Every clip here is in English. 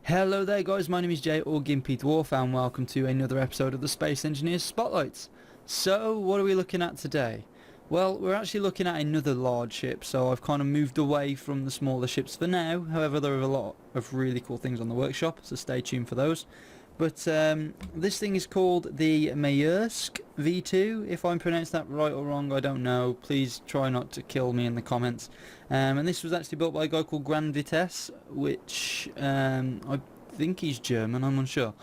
Hello there guys, my name is Jay or Gimpy Dwarf and welcome to another episode of the Space Engineers Spotlights. So what are we looking at today? Well, we're actually looking at another large ship, so I've kind of moved away from the smaller ships for now. However, there are a lot of really cool things on the workshop, so stay tuned for those. But this thing is called the Majersk V2. If I'm pronounced that right or wrong, I don't know. Please try not to kill me in the comments. And this was actually built by a guy called Vitesse, which I think he's German, I'm unsure.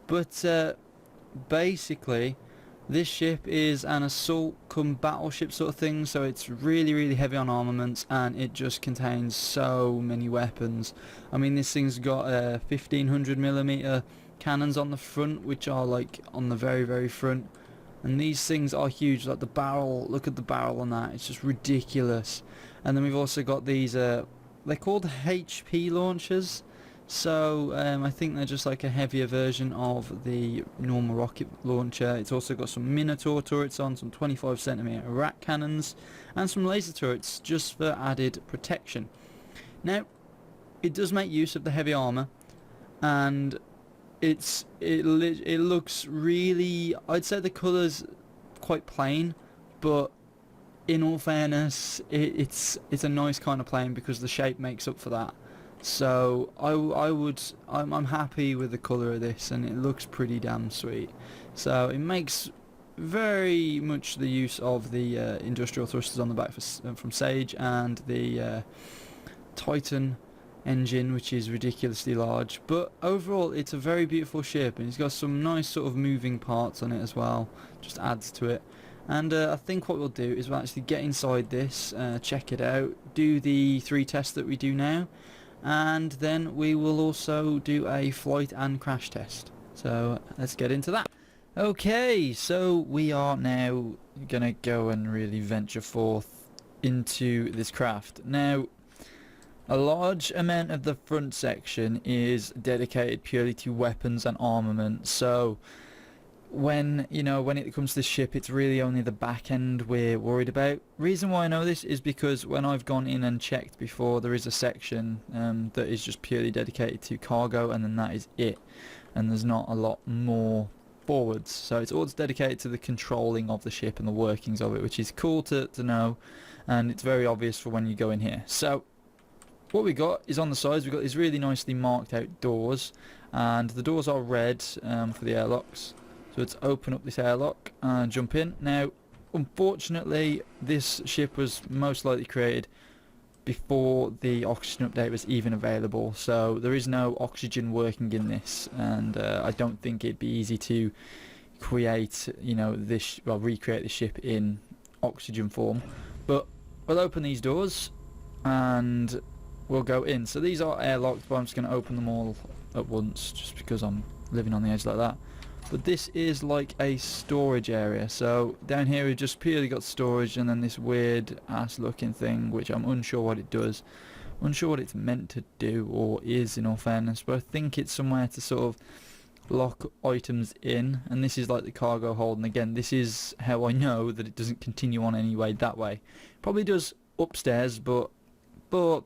But basically, this ship is an assault come battleship sort of thing, so it's really heavy on armaments and it just contains so many weapons. I mean, this thing's got 1500mm cannons on the front, which are like on the very front, and these things are huge. Like the barrel, look at the barrel on that, it's just ridiculous. And then we've also got these they're called HP launchers, so I think they're just like a heavier version of the normal rocket launcher. It's also got some Minotaur turrets on, some 25cm rack cannons, and some laser turrets just for added protection. Now, it does make use of the heavy armour, and it looks really, I'd say the colours quite plain, but in all fairness, it's a nice kind of plain because the shape makes up for that. So I'm happy with the colour of this, and it looks pretty damn sweet. So it makes very much the use of the industrial thrusters on the back from Sage, and the Titan engine, which is ridiculously large. But overall, it's a very beautiful ship, and it's got some nice sort of moving parts on it as well, just adds to it. And I think what we'll do is we'll actually get inside this, check it out, do the 3 tests that we do now, and then we will also do a flight and crash test. So let's get into that. Okay, so we are now gonna go and really venture forth into this craft. Now, a large amount of the front section is dedicated purely to weapons and armament, so when it comes to the ship, it's really only the back end we're worried about. Reason why I know this is because when I've gone in and checked before, there is a section that is just purely dedicated to cargo, and then that is it, and there's not a lot more forwards. So it's all dedicated to the controlling of the ship and the workings of it, which is cool to know, and it's very obvious for when you go in here. So what we got is on the sides, we've got these really nicely marked out doors, and the doors are red for the airlocks. So let's open up this airlock and jump in. Now, unfortunately, this ship was most likely created before the oxygen update was even available, so there is no oxygen working in this, and I don't think it'd be easy to create, recreate the ship in oxygen form. But we'll open these doors and we'll go in. So these are airlocked, but I'm just going to open them all at once just because I'm living on the edge like that. But this is like a storage area, so down here we've just purely got storage, and then this weird ass looking thing, which I'm unsure what it does, unsure what it's meant to do or is, in all fairness, but I think it's somewhere to sort of lock items in. And this is like the cargo hold, and again, this is how I know that it doesn't continue on anyway that way. Probably does upstairs, but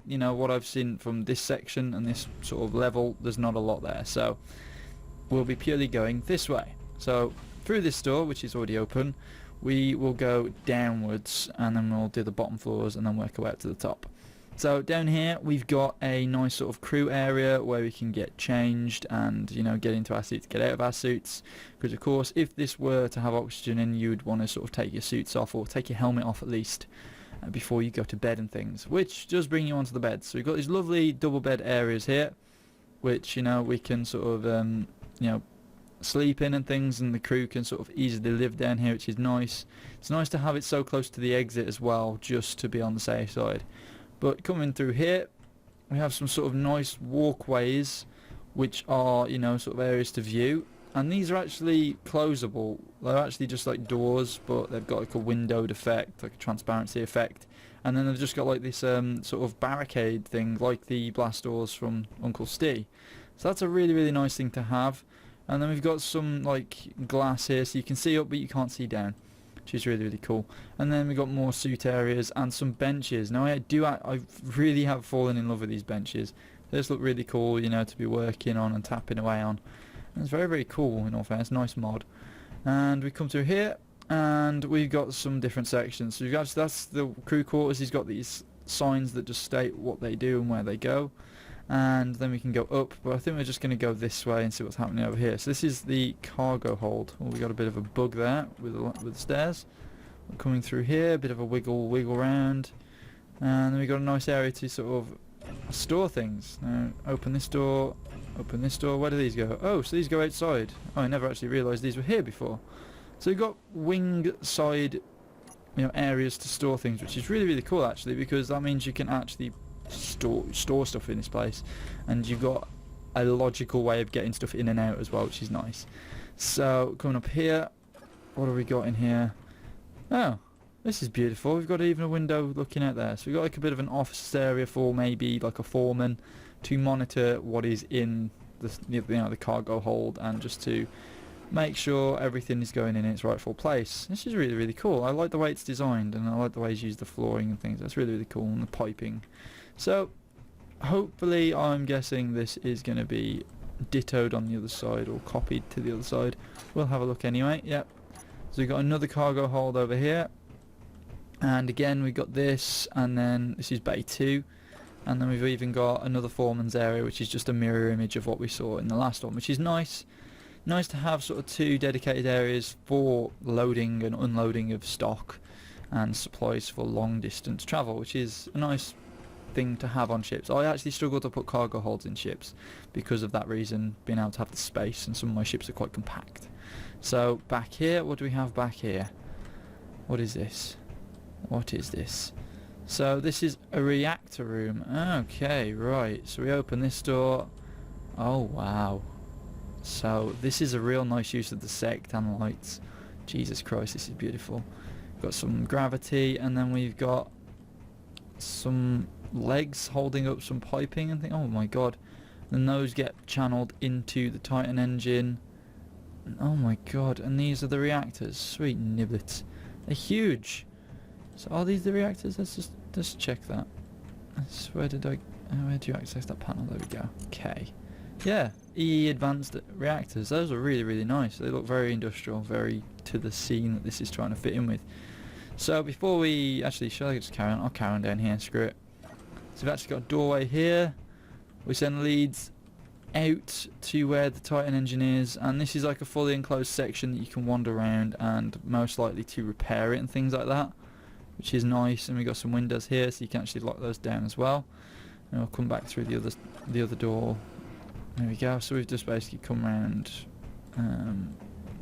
you know what I've seen from this section and this sort of level, there's not a lot there, so we'll be purely going this way. So through this door, which is already open, we will go downwards, and then we'll do the bottom floors and then work our way up to the top. So down here we've got a nice sort of crew area where we can get changed and get into our suits, get out of our suits, because of course if this were to have oxygen in, you'd want to sort of take your suits off, or take your helmet off at least, before you go to bed and things, which does bring you onto the bed. So we've got these lovely double bed areas here, which we can sort of sleep in and things, and the crew can sort of easily live down here, which is nice. It's nice to have it so close to the exit as well, just to be on the safe side. But coming through here, we have some sort of nice walkways, which are sort of areas to view, and these are actually closable. They're actually just like doors, but they've got like a windowed effect, like a transparency effect, and then they've just got like this sort of barricade thing, like the blast doors from Uncle Steve. So that's a really nice thing to have. And then we've got some like glass here, so you can see up but you can't see down, which is really cool. And then we've got more suit areas and some benches. Now I really have fallen in love with these benches. They just look really cool, you know, to be working on and tapping away on. And it's very, very cool in all fairness, nice mod. And we come through here, and we've got some different sections. So we've got, that's the crew quarters. He's got these signs that just state what they do and where they go. And then we can go up, but I think we're just going to go this way and see what's happening over here. So this is the cargo hold. Oh, we got a bit of a bug there with the stairs. We're coming through here, a bit of a wiggle round. And then we got a nice area to sort of store things. Now, open this door, where do these go? Oh, so these go outside. Oh, I never actually realised these were here before. So we've got wing side, you know, areas to store things, which is really, really cool actually, because that means you can actually store stuff in this place, and you've got a logical way of getting stuff in and out as well, which is nice. So coming up here, what have we got in here? Oh, this is beautiful. We've got even a window looking out there. So we've got like a bit of an office area for maybe like a foreman to monitor what is in the, you know, the cargo hold, and just to make sure everything is going in its rightful place. This is really, really cool. I like the way it's designed, and I like the way it's used the flooring and things. That's really, really cool, and the piping. So hopefully, I'm guessing this is going to be dittoed on the other side, or copied to the other side. We'll have a look anyway. Yep. So we've got another cargo hold over here, and again we've got this, and then this is bay 2, and then we've even got another foreman's area, which is just a mirror image of what we saw in the last one, which is nice. Nice to have sort of 2 dedicated areas for loading and unloading of stock and supplies for long distance travel, which is a nice thing to have on ships. I actually struggle to put cargo holds in ships because of that reason, being able to have the space, and some of my ships are quite compact. So back here, what do we have back here? What is this? What is this? So this is a reactor room. Okay, right. So we open this door. Oh wow. So this is a real nice use of the sectan lights. Jesus Christ, this is beautiful. We've got some gravity, and then we've got some legs holding up some piping and things. Oh my god. And those get channeled into the Titan engine. Oh my god, and these are the reactors. Sweet niblets. They're huge. So are these the reactors? Let's check that. Where do you access that panel? There we go. Okay. Yeah, EE advanced reactors. Those are really, really nice. They look very industrial, very to the scene that this is trying to fit in with. So before we actually, shall I just carry on? I'll carry on down here, screw it. So we've actually got a doorway here, which then leads out to where the Titan engine is, and this is like a fully enclosed section that you can wander around, and most likely to repair it and things like that, which is nice. And we've got some windows here, so you can actually lock those down as well. And we'll come back through the other door. There we go. So we've just basically come around.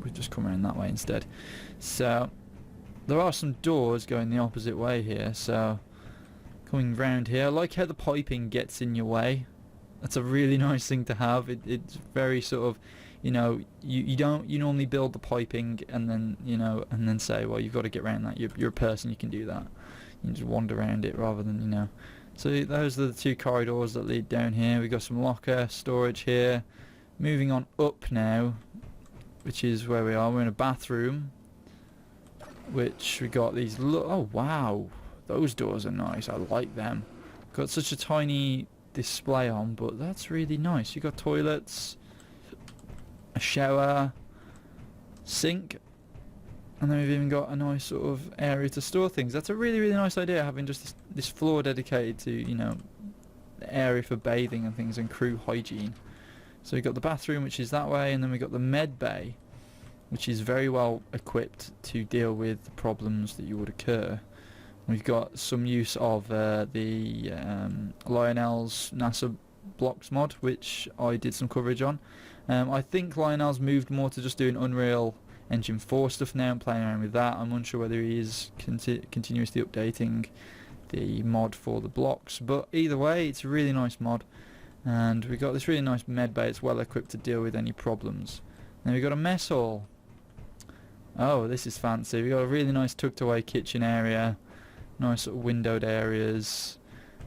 We've just come around that way instead. So there are some doors going the opposite way here. So coming round here, I like how the piping gets in your way. That's a really nice thing to have. It's very sort of, you know, you normally build the piping and then, you know, and then say, well, you've got to get around that. You're a person, you can do that. You can just wander around it rather than, you know. So those are the 2 corridors that lead down here. We've got some locker storage here. Moving on up now, which is where we are. We're in a bathroom, which we got these. Oh wow, those doors are nice. I like them. Got such a tiny display on, but that's really nice. You got toilets, a shower, sink, and then we've even got a nice sort of area to store things. That's a really, really nice idea, having just this floor dedicated to, you know, the area for bathing and things and crew hygiene. So we've got the bathroom, which is that way, and then we've got the med bay, which is very well equipped to deal with the problems that you would occur. We've got some use of the Lionel's NASA blocks mod, which I did some coverage on. I think Lionel's moved more to just doing Unreal Engine 4 stuff now and playing around with that. I'm unsure whether he is continuously updating the mod for the blocks, but either way, it's a really nice mod. And we've got this really nice med bay. It's well equipped to deal with any problems. Then we've got a mess hall. Oh, this is fancy. We've got a really nice tucked away kitchen area. Nice sort of windowed areas.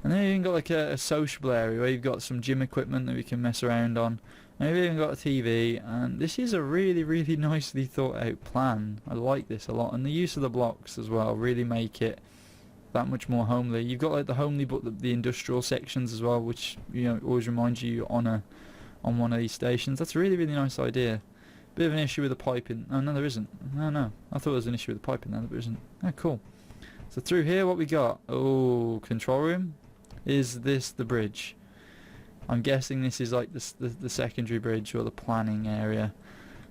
And then we've even got like a sociable area where you've got some gym equipment that we can mess around on. And we've even got a TV. And this is a really, really nicely thought out plan. I like this a lot. And the use of the blocks as well really make it that much more homely. You've got like the homely but the industrial sections as well, which always reminds you on one of these stations. That's a really nice idea. Bit of an issue with the piping. Oh no, there isn't. No, I thought there was an issue with the piping there, but there isn't. Oh cool. So through here, what we got? Oh, control room. Is this the bridge? I'm guessing this is like the secondary bridge or the planning area.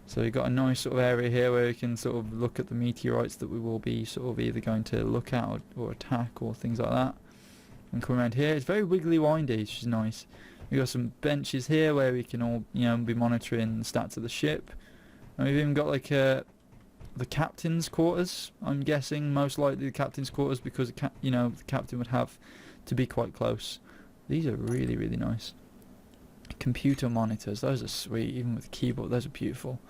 So we've got a nice sort of area here where we can sort of look at the meteorites that we will be sort of either going to look at or attack or things like that. And come around here. It's very wiggly windy, which is nice. We've got some benches here where we can all be monitoring the stats of the ship. And we've even got like the captain's quarters. I'm guessing most likely the captain's quarters because the captain would have to be quite close. These are really nice. Computer monitors, those are sweet, even with the keyboard, those are beautiful.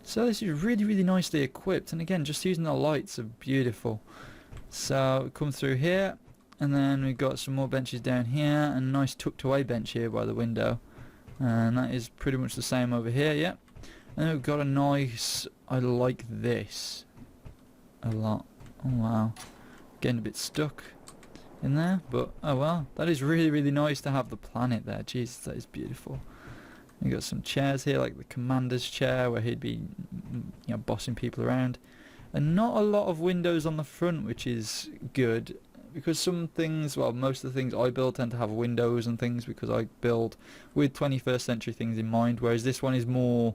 So this is really nicely equipped, and again, just using the lights are beautiful. So come through here, and then we've got some more benches down here, and a nice tucked away bench here by the window. And that is pretty much the same over here, yeah. And then we've got a nice, I like this a lot. Oh wow, getting a bit stuck in there, but oh well, that is really nice to have the planet there. Jesus, that is beautiful. We got some chairs here, like the commander's chair where he'd be bossing people around, and not a lot of windows on the front, which is good because some things, well, most of the things I build tend to have windows and things because I build with 21st century things in mind, whereas this one is more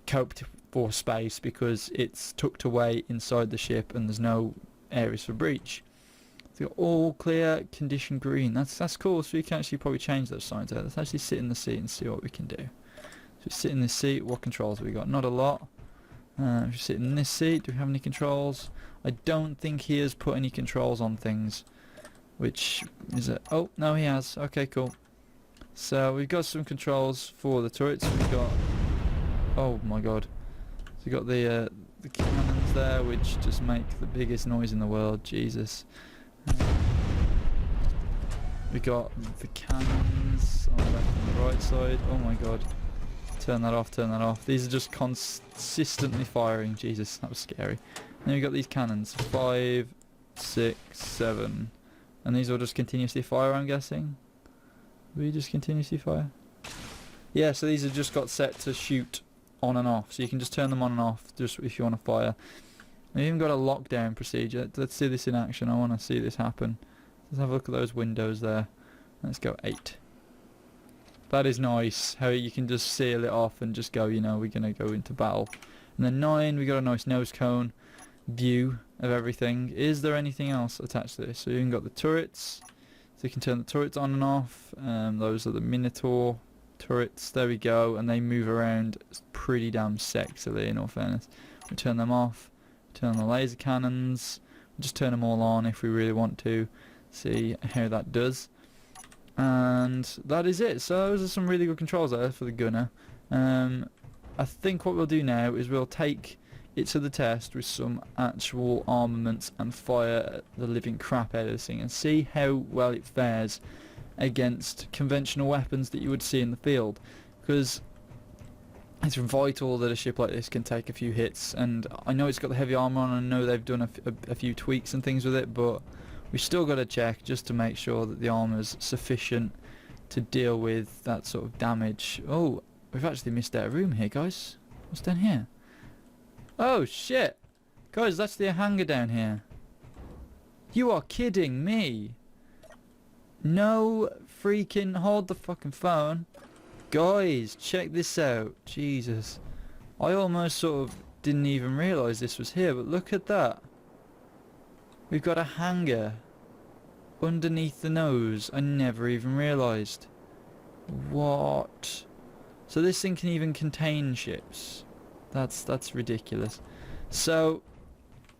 coped for space because it's tucked away inside the ship and there's no areas for breach. So all clear, condition green. That's cool. So we can actually probably change those signs out. Let's actually sit in the seat and see what we can do. So sit in this seat. What controls have we got? Not a lot. If you sit in this seat, do we have any controls? I don't think he has put any controls on things. Which is it? Oh no, he has. Okay, cool. So we've got some controls for the turrets. We've got. Oh my god. So we've got the cannons there, which just make the biggest noise in the world. Jesus. We got the cannons on the left and the right side. Oh my god. Turn that off, turn that off. These are just consistently firing. Jesus, that was scary. And then we got these cannons. 5, 6, 7. And these will just continuously fire, I'm guessing. We just continuously fire? Yeah, so these have just got set to shoot on and off. So you can just turn them on and off just if you want to fire. We've even got a lockdown procedure. Let's see this in action. I want to see this happen. Let's have a look at those windows there. Let's go 8. That is nice. How you can just seal it off and just go, we're going to go into battle. And then 9, we got a nice nose cone view of everything. Is there anything else attached to this? So you've even got the turrets. So you can turn the turrets on and off. Those are the Minotaur turrets. There we go. And they move around pretty damn sexily, in all fairness. We turn them off. Turn on the laser cannons, just turn them all on if we really want to see how that does. And that is it. So those are some really good controls there for the gunner. I think what we'll do now is we'll take it to the test with some actual armaments and fire the living crap out of this thing and see how well it fares against conventional weapons that you would see in the field, because it's vital that a ship like this can take a few hits. And I know it's got the heavy armor on, and I know they've done a few tweaks and things with it, but we've still got to check just to make sure that the armor's sufficient to deal with that sort of damage. Oh, we've actually missed out a room here, guys. What's down here? Oh shit, guys, that's the hangar down here. You are kidding me. No freaking, hold the fucking phone. Guys, check this out. Jesus. I almost sort of didn't even realise this was here, but look at that. We've got a hangar underneath the nose. I never even realised. What? So this thing can even contain ships. That's ridiculous. So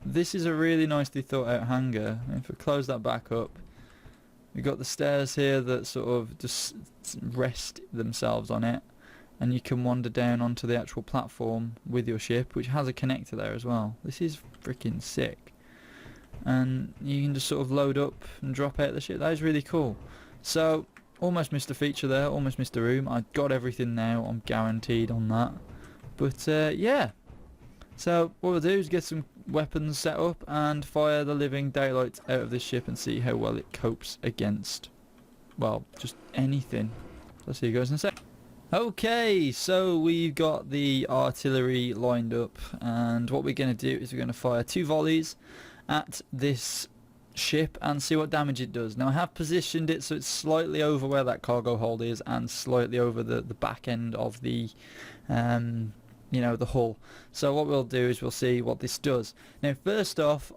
this is a really nicely thought out hangar. If we close that back up, we've got the stairs here that sort of just rest themselves on it, and you can wander down onto the actual platform with your ship, which has a connector there as well. This is freaking sick. And you can just sort of load up and drop out the ship. That is really cool. So almost missed a feature there, almost missed a room. I got everything now, I'm guaranteed on that. But yeah, So what we'll do is get some weapons set up and fire the living daylights out of this ship and see how well it copes against, well, just anything. Let's see how it goes in a sec. Okay, so we've got the artillery lined up, and what we're going to do is we're going to fire 2 volleys at this ship and see what damage it does. Now I have positioned it so it's slightly over where that cargo hold is and slightly over the back end of the you know, the hull. So what we'll do is we'll see what this does. Now first off,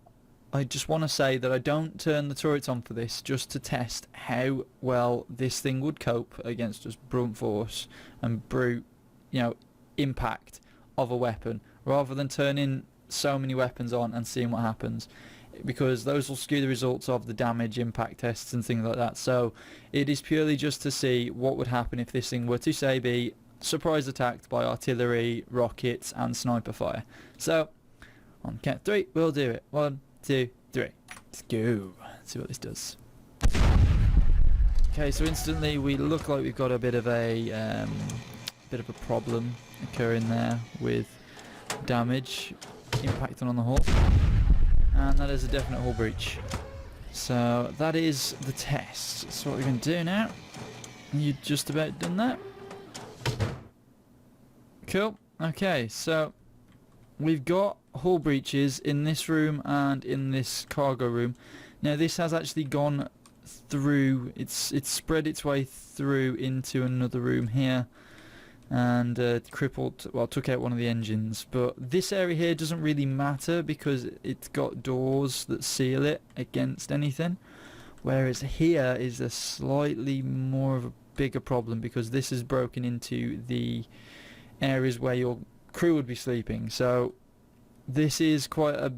I just want to say that I don't turn the turrets on for this, just to test how well this thing would cope against just brute force and brute, you know, impact of a weapon, rather than turning so many weapons on and seeing what happens, because those will skew the results of the damage impact tests and things like that. So it is purely just to see what would happen if this thing were to, say, be surprise attacked by artillery, rockets and sniper fire. So on count 3 we'll do it. 1, 2, 3. Let's go. Let's see what this does. Okay, so instantly we look like we've got a bit of a problem occurring there with damage impacting on the hull, and that is a definite hull breach. So that is the test. So what we're going to do now, you just about done that. Cool. Okay, so we've got hull breaches in this room and in this cargo room. Now this has actually gone through, it's spread its way through into another room here, and crippled, well, took out one of the engines. But this area here doesn't really matter because it's got doors that seal it against anything, whereas here is a slightly more of a bigger problem because this is broken into the areas where your crew would be sleeping. So this is quite a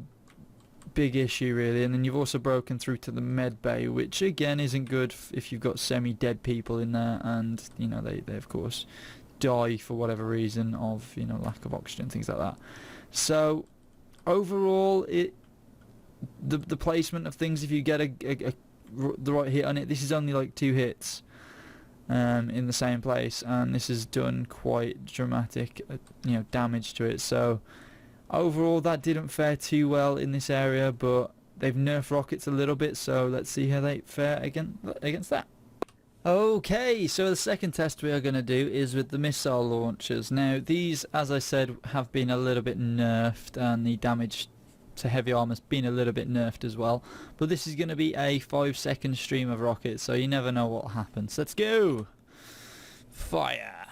big issue really, and then you've also broken through to the med bay, which again isn't good if you've got semi-dead people in there, and you know they of course die for whatever reason of, you know, lack of oxygen, things like that. So overall, the placement of things, if you get the right hit on it, this is only like 2 hits in the same place, and this has done quite dramatic you know, damage to it. So overall that didn't fare too well in this area, but they've nerfed rockets a little bit, so let's see how they fare against that. Okay, so the second test we are going to do is with the missile launchers. Now these, as I said, have been a little bit nerfed, and the damage to heavy armor has been a little bit nerfed as well, but this is going to be a 5-second stream of rockets, so you never know what happens. Let's go! Fire!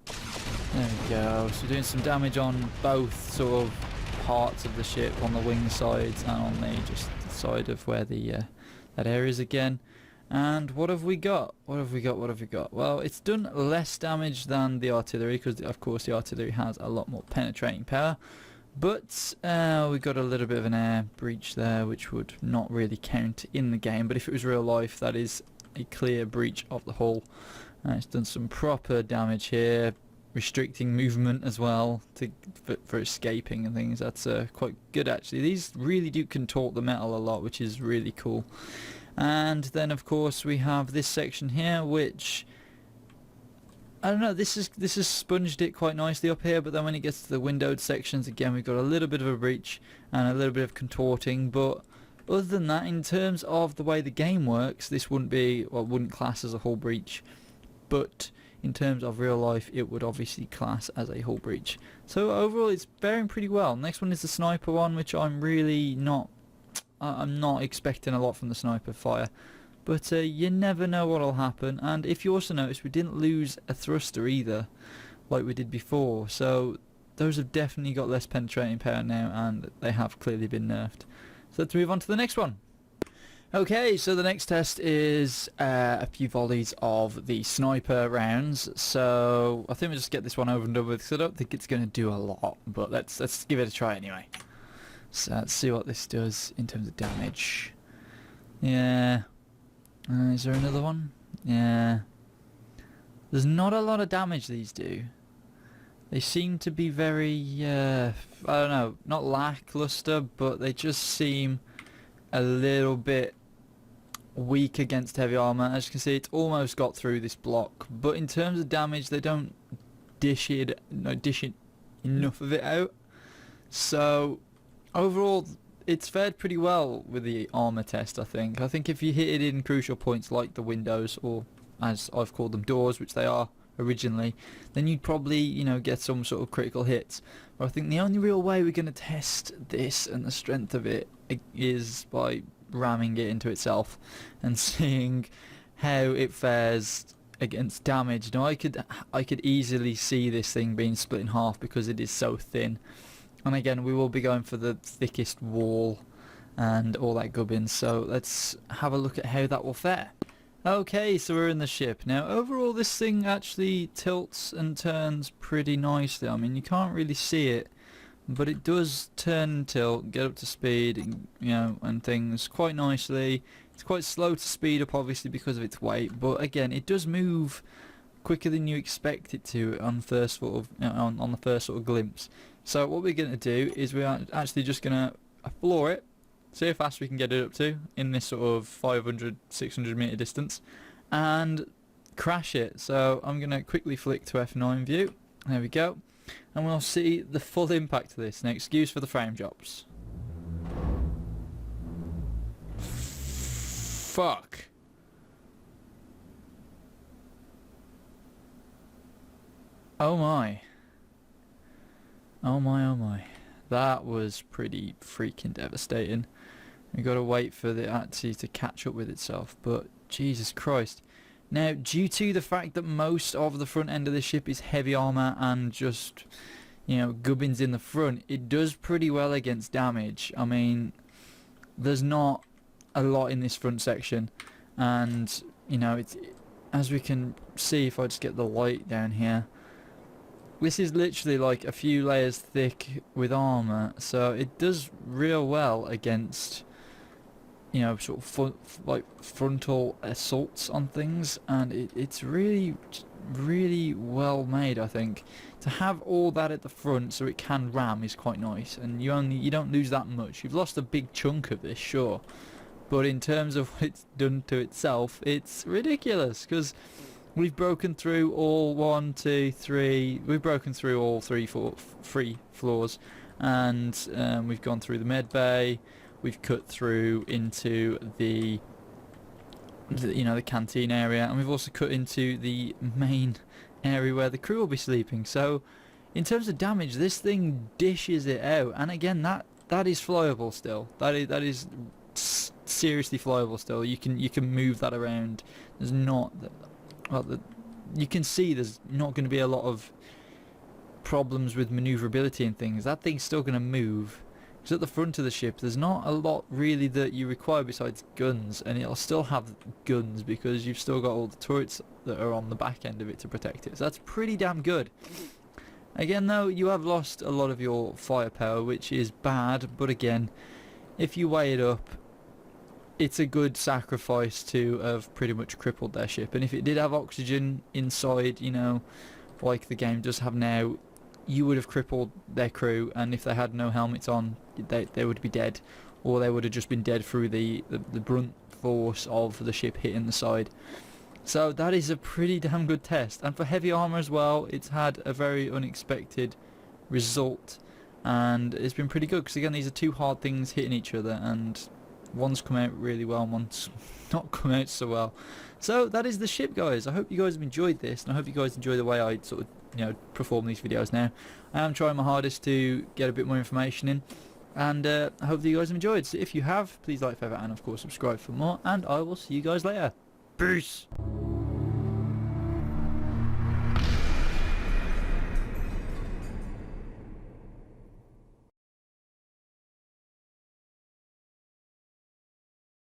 There we go. So we're doing some damage on both sort of parts of the ship, on the wing sides and on the just side of where the that area is again. And what have we got? What have we got? What have we got? Well, it's done less damage than the artillery, because of course the artillery has a lot more penetrating power. But we got a little bit of an air breach there, which would not really count in the game. But if it was real life, that is a clear breach of the hull. It's done some proper damage here, restricting movement as well for escaping and things. That's quite good actually. These really do contort the metal a lot, which is really cool. And then of course we have this section here, which I don't know, this has sponged it quite nicely up here, but then when it gets to the windowed sections again, we've got a little bit of a breach and a little bit of contorting. But other than that, in terms of the way the game works, this wouldn't class as a hull breach, but in terms of real life it would obviously class as a hull breach. So overall it's faring pretty well. Next one is the sniper one, which I'm not expecting a lot from the sniper fire, but you never know what'll happen. And if you also notice, we didn't lose a thruster either like we did before, so those have definitely got less penetrating power now, and they have clearly been nerfed. So let's move on to the next one. Okay, so the next test is a few volleys of the sniper rounds. So I think we'll just get this one over and done with, because I don't think it's going to do a lot, but let's give it a try anyway. So let's see what this does in terms of damage. Yeah. Is there another one? Yeah. There's not a lot of damage these do. They seem to be very, I don't know, not lackluster, but they just seem a little bit weak against heavy armor. As you can see, it's almost got through this block, but in terms of damage, they don't dish enough of it out. So overall, it's fared pretty well with the armor test, I think. I think if you hit it in crucial points like the windows, or as I've called them, doors, which they are originally, then you'd probably, get some sort of critical hits. But I think the only real way we're going to test this and the strength of it is by ramming it into itself and seeing how it fares against damage. Now I could easily see this thing being split in half because it is so thin. And again, we will be going for the thickest wall and all that gubbins, so let's have a look at how that will fare. Okay, so we're in the ship. Now overall this thing actually tilts and turns pretty nicely. I mean, you can't really see it, but it does turn and tilt, get up to speed, and things quite nicely. It's quite slow to speed up obviously because of its weight, but again, it does move quicker than you expect it to on first sort of on the first sort of glimpse. So what we're going to do is we're actually just going to floor it, see how fast we can get it up to in this sort of 500, 600 meter distance, and crash it. So I'm going to quickly flick to F9 view. There we go. And we'll see the full impact of this. Now excuse for the frame drops. Fuck. Oh my. Oh my, oh my. That was pretty freaking devastating. We gotta wait for the actually to catch up with itself, but Jesus Christ. Now, due to the fact that most of the front end of the ship is heavy armor and just, gubbins in the front, it does pretty well against damage. I mean, there's not a lot in this front section, and, it's, as we can see if I just get the light down here, this is literally like a few layers thick with armor, so it does real well against, sort of frontal assaults on things, and it's really, really well made. I think to have all that at the front so it can ram is quite nice, and you don't lose that much. You've lost a big chunk of this, sure, but in terms of what it's done to itself, it's ridiculous because we've broken through all we've broken through all three floors, and we've gone through the med bay, we've cut through into the canteen area, and we've also cut into the main area where the crew will be sleeping. So in terms of damage, this thing dishes it out, and again, that is flyable still. That is seriously flyable still. You can move that around. There's not you can see there's not going to be a lot of problems with maneuverability and things. That thing's still going to move, because at the front of the ship there's not a lot really that you require besides guns, and it'll still have guns because you've still got all the turrets that are on the back end of it to protect it. So that's pretty damn good. Again though, you have lost a lot of your firepower, which is bad, but again, if you weigh it up, it's a good sacrifice to have pretty much crippled their ship. And if it did have oxygen inside, like the game does have now, you would have crippled their crew, and if they had no helmets on, they would be dead, or they would have just been dead through the brunt force of the ship hitting the side. So that is a pretty damn good test, and for heavy armor as well, it's had a very unexpected result, and it's been pretty good, because again, these are two hard things hitting each other, and one's come out really well and one's not come out so well. So that is the ship, guys. I hope you guys have enjoyed this, and I hope you guys enjoy the way I sort of perform these videos now. I am trying my hardest to get a bit more information in, and I hope that you guys have enjoyed. So if you have, please like, favourite, and of course subscribe for more, and I will see you guys later. Peace!